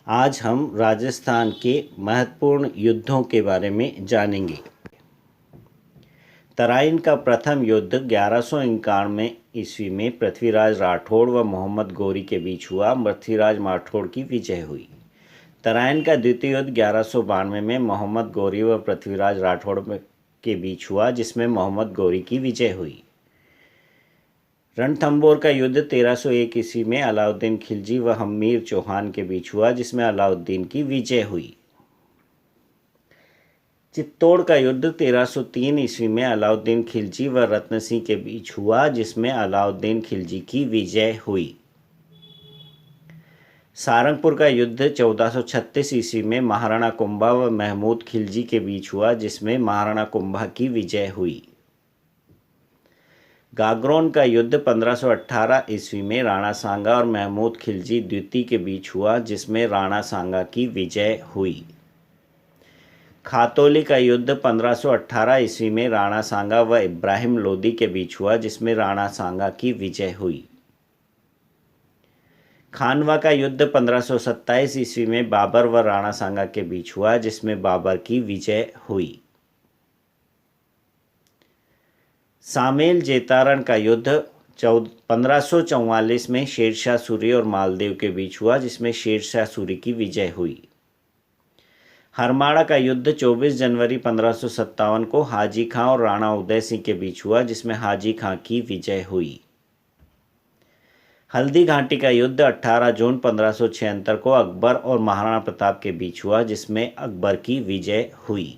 आज हम राजस्थान के महत्वपूर्ण युद्धों के बारे में जानेंगे। तराइन का प्रथम युद्ध 1191 ईस्वी में पृथ्वीराज राठौड़ व मोहम्मद गौरी के बीच हुआ। पृथ्वीराज राठौड़ की विजय हुई। तराइन का द्वितीय युद्ध 1192 में मोहम्मद गौरी व पृथ्वीराज राठौड़ के बीच हुआ, जिसमें मोहम्मद गौरी की विजय हुई। रणथंभौर का युद्ध 1301 ईस्वी में अलाउद्दीन खिलजी व हमीर चौहान के बीच हुआ, जिसमें अलाउद्दीन की विजय हुई। चित्तौड़ का युद्ध 1303 ईस्वी में अलाउद्दीन खिलजी व रत्न सिंह के बीच हुआ, जिसमें अलाउद्दीन खिलजी की विजय हुई। सारंगपुर का युद्ध 1436 ईस्वी में महाराणा कुंभा व महमूद खिलजी के बीच हुआ, जिसमें महाराणा कुंभा की विजय हुई। गागरोन का युद्ध 1518 ईस्वी में राणा सांगा और महमूद खिलजी द्वितीय के बीच हुआ, जिसमें राणा सांगा की विजय हुई। खातौली का युद्ध 1518 ईस्वी में राणा सांगा व इब्राहिम लोदी के बीच हुआ, जिसमें राणा सांगा की विजय हुई। खानवा का युद्ध 1527 ईस्वी में बाबर व राणा सांगा के बीच हुआ, जिसमें बाबर की विजय हुई। सामेल जेतारण का युद्ध 1544 में शेरशाह सूरी और मालदेव के बीच हुआ, जिसमें शेरशाह सूरी की विजय हुई। हरमाड़ा का युद्ध 24 जनवरी 1557 को हाजी खां और राणा उदय सिंह के बीच हुआ, जिसमें हाजी खां की विजय हुई। हल्दी घाटी का युद्ध 18 जून 1576 को अकबर और महाराणा प्रताप के बीच हुआ, जिसमें अकबर की विजय हुई।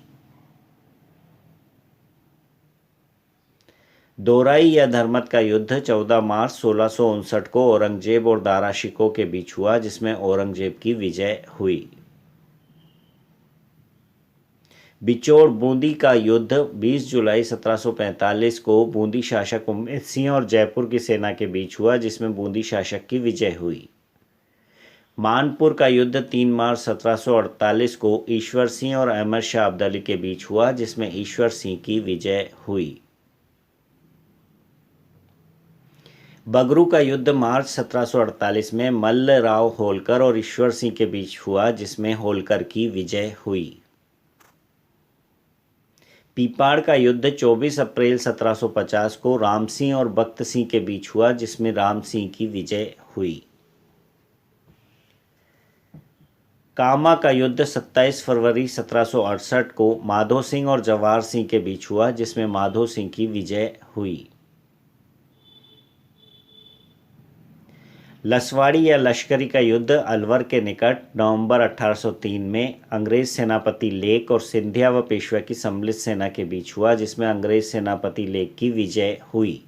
दोराई या धर्मत का युद्ध 14 मार्च 1659 को औरंगजेब और दारा शिकोह के बीच हुआ, जिसमें औरंगजेब की विजय हुई। बिचौड़ बूंदी का युद्ध 20 जुलाई 1745 को बूंदी शासक उम्मेद सिंह और जयपुर की सेना के बीच हुआ, जिसमें बूंदी शासक की विजय हुई। मानपुर का युद्ध 3 मार्च 1748 को ईश्वर सिंह और अहमद शाह अब्दाली के बीच हुआ, जिसमें ईश्वर सिंह की विजय हुई। बगरू का युद्ध मार्च 1748 में मल्ल राव होलकर और ईश्वर सिंह के बीच हुआ, जिसमें होलकर की विजय हुई। पीपाड़ का युद्ध 24 अप्रैल 1750 को राम सिंह और बख्त सिंह के बीच हुआ, जिसमें राम सिंह की विजय हुई। कामा का युद्ध 27 फरवरी 1768 को माधो सिंह और जवाहर सिंह के बीच हुआ, जिसमें माधो सिंह की विजय हुई। लसवाड़ी या लश्करी का युद्ध अलवर के निकट नवंबर 1803 में अंग्रेज सेनापति लेक और सिंधिया व पेशवा की सम्मिलित सेना के बीच हुआ, जिसमें अंग्रेज सेनापति लेक की विजय हुई।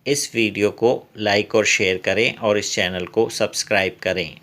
इस वीडियो को लाइक और शेयर करें और इस चैनल को सब्सक्राइब करें।